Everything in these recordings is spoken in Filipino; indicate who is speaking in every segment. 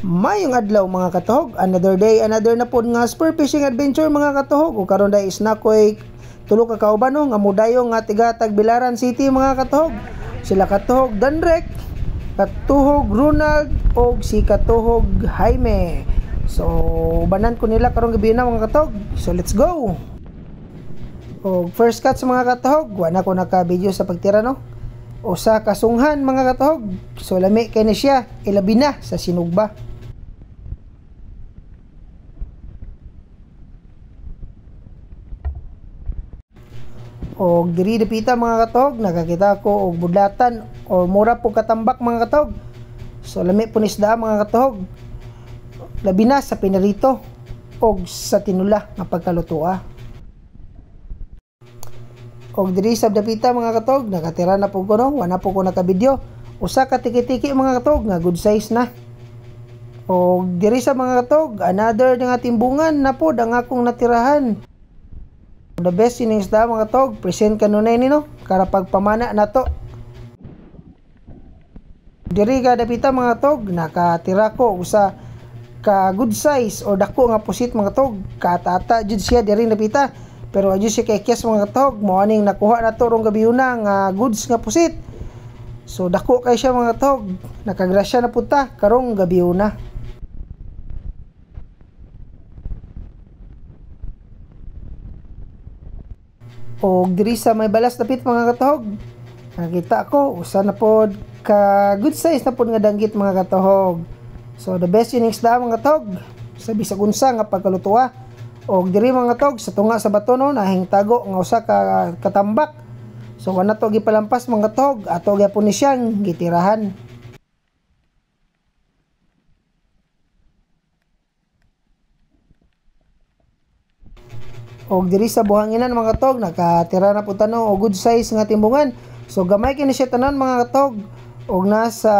Speaker 1: Mayong adlaw mga katuhog, another day, another na pod nga spur fishing adventure mga katuhog. Ug karon day is na koy tulo ka kauban no nga mudayon nga tiga Tagbilaran City mga katuhog. Sila katuhog Danrek, katuhog Ronald og si katuhog Jaime. So ubanan ko nila karong gabi na mga katuhog. So let's go. Og first cut sa mga katuhog, wala ko naka-video sa pagtira no. Usa ka sunghan mga katuhog. So lami kay ni siya, ilabi na sa sinugba. Og diri dapita mga katuhog, nakakita ko og budlatan o mura po katambak mga katuhog. So lami po isda mga katuhog. Labi na sa pinarito og sa tinula nga pagkalutoa. Og diri sa dapita mga katuhog, nakatira na po ko no, wala po ko naka-video. Usa ka tiki-tiki mga katuhog nga good size na. Og diri sa mga katuhog, another nga timbungan na po ang akong natirahan. The best sining isda mga katuhog, present kanunay ni no, kara pagpamana na to. Diri ka dapita mga katuhog, nakatira ko usa ka good size o dako nga pusit mga katuhog. Katata jud siya diri dapita. Pero adyo siya kay kias mga katuhog, mo aning nakuha na to rong gabi una nga goods nga pusit. So dako kay siya mga katuhog, nakagrasya na punta karong gabi una. O diri sa may balas dapit mga katuhog, nakita ko usa na pod ka good size na pod nga danggit mga katuhog. So the best yun isda mga katuhog, sa bisag unsa nga pagkalutua. Og diri mga katuhog, sa tunga sa bato no, nahing tago nga usa ka katambak. So kana to gipalampas mga katuhog, ato gyapon ni siyang gitirahan. Og diri sa buhanginan mga katuhog, nakatira na po tano o good size nga timbungan. So gamay kini siya tanan mga katuhog og nasa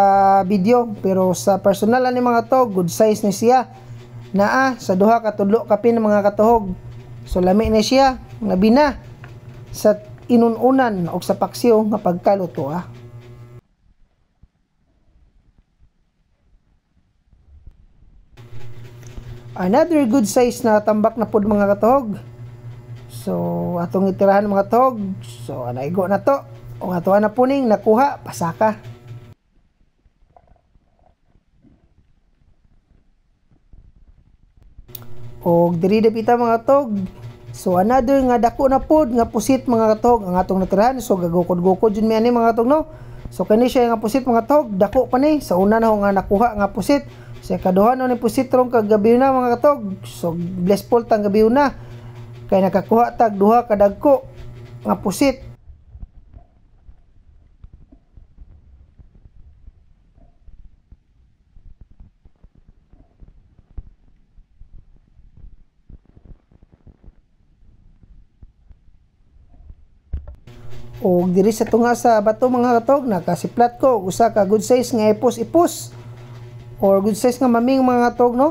Speaker 1: video, pero sa personal ani mga katuhog, good size ni siya. Naa sa duha ka tudlo kapin mga katuhog. So lami ni siya, labi na sa inununan og sa paksiw nga pagkaluto. Another good size na tambak na pod mga katuhog. So atong itirahan mga katuhog. So anaigo na to. O ato na puning nakuha pasaka. Og diri dapita mga katuhog. So another nga dako na pod nga pusit mga katuhog ang atong natirahan. So gagukod-gukod jud mi ani mga katuhog no. So kani siya nga pusit mga katuhog, dako pa ni sa una na nga nakuha nga pusit. Sa kaduha no ni pusit rong kagabi na mga katuhog. So blessful tang gabi na. Kay nakakuha tag duha ka dagko nga pusit. Og diri sa tunga sa bato mga katuhog, nakasiplat ko usa ka good size nga ipos-ipos or good size nga maming mga katuhog no.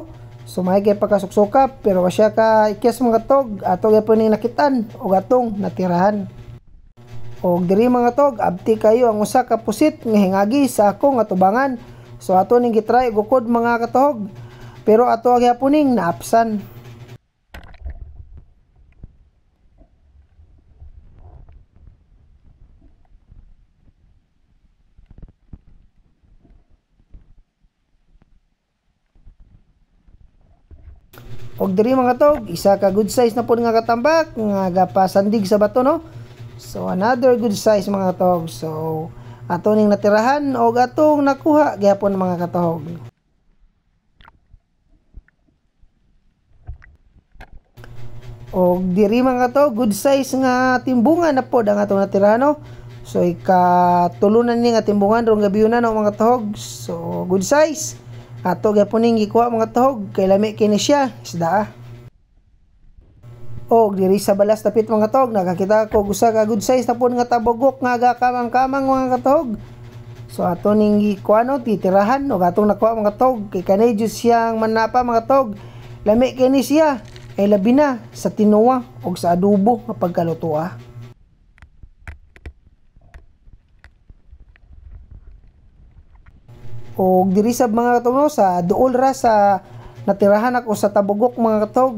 Speaker 1: So may kay pagkasuksukap pero wa siya ka ikyas mga katuhog, ato gyapon ning nakitan og atong natirahan. Og diri mga katuhog, abti kayo ang usa ka pusit nga hingagi sa akong atubangan. So ato ning gitry gukod mga katuhog, pero ato gyapon ning naapsan. Og diri mga katuhog, isa ka good size na pod nga katambak nga gapasandig sa bato no. So another good size mga katuhog. So ato ning natirahan og atong nakuha gyapon mga katuhog. Og diri mga katuhog, good size nga timbungan na pod ang atong natirahan no. So ikatulunan ni nga timbungan rong gabi na no mga katuhog. So good size. Ato gyapon ning gikuha mga katuhog, kay lami kini siya isda. Og diri sa balas dapit mga katuhog, nakakita ko usa ka good size na pod nga tabogok nga gakamang-kamang mga katuhog. So ato ning gikuha no, titirahan og atong nakuha mga katuhog, kay kanay jud siyang manapa mga katuhog. Lami kini siya, ay labi na sa tinuwa og sa adobo nga pagkaluto. O diri sa mga katog no, sa duol ra sa natirahan ako sa tabugok mga katog,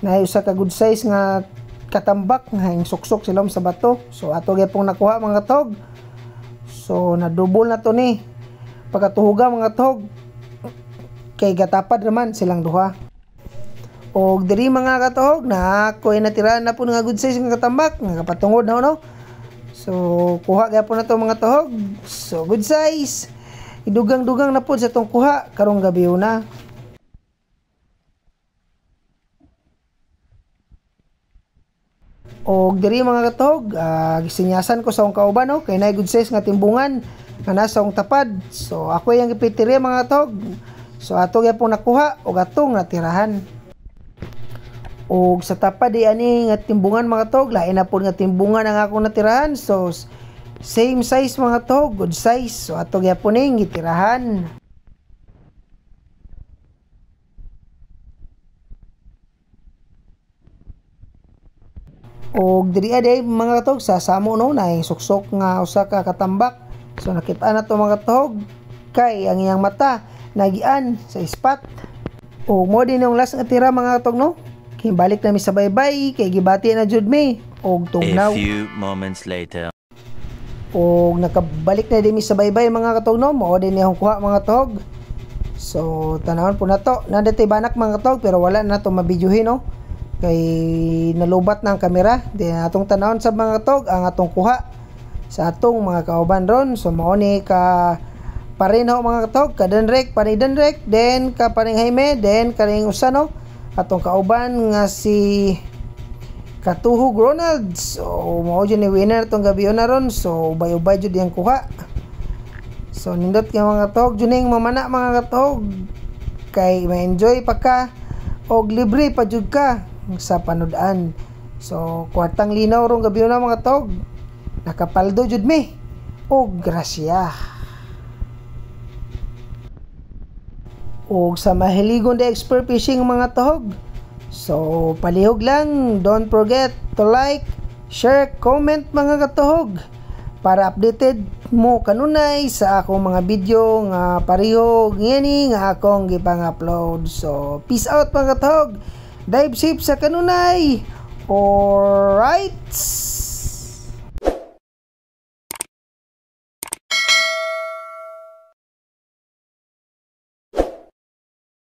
Speaker 1: na usa ka good size nga katambak nga suksok silom sa bato. So ato gyud pong nakuha mga katog. So nadubol na to ni pagkatuhuga mga katog, kay gatapad naman silang duha. O diri mga katog na ako ay natirahan na po nga good size nga katambak nga kapatungod na no. So kuha gyapon na to mga katog. So good size, idugang-dugang na po sa tong kuha karong gabi na. O diri mga katog, gisinyasan ko sa akong kauban no, kay naay good size nga timbungan nga nasa akong tapad. So ako yang gipitiri mga katog. So ato gyapon nakuha og atong natirahan. O sa tapad di ani nga timbungan mga katog, lain na po nga timbungan ang akong natirahan. So same size mga katog, good size. So ato gyapon ning gitirahan. O diri aday mga katog sa samo no, na suksok nga usa ka katambak. So nakita na to mga katog, kay ang iyang mata nagian sa spot. O mo din yung last nga tira mga katog no, kay balik na mi sa baybay kay gibati na jud mi og tugnaw.
Speaker 2: A few moments later.
Speaker 1: O nakabalik na din mi sa baybay mga katog no, mo din yung kuha mga katog. So tanawon po na to, nadatay banak mga katog pero wala na to mabidyohin no, kay nalubat na ang kamera. Di atong tanawon sa mga katog ang atong kuha sa atong mga kauban ron. So mao ni ka pareho mga katog, ka Danrek, pani Danrek, then ka paring Jaime, then karing usa no atong kauban nga si Katuhog Ronald. So mao jud ni winner tong gabi na ron. So ubay-ubay jud yang kuha. So nindot kay mga katog juning mamana mga katog, kay ma-enjoy pa ka og libre pa jud ka sa panudan. So kwartang linaw rong gabi na mga katog, nakapaldo jud mi og grasya. O sa mahiligon de expert fishing mga tahog, so palihog lang, don't forget to like, share, comment mga katahog para updated mo kanunay sa akong mga video nga pareho ngani nga akong gipang-upload. So peace out mga katahog, dive safe sa kanunay. Alright.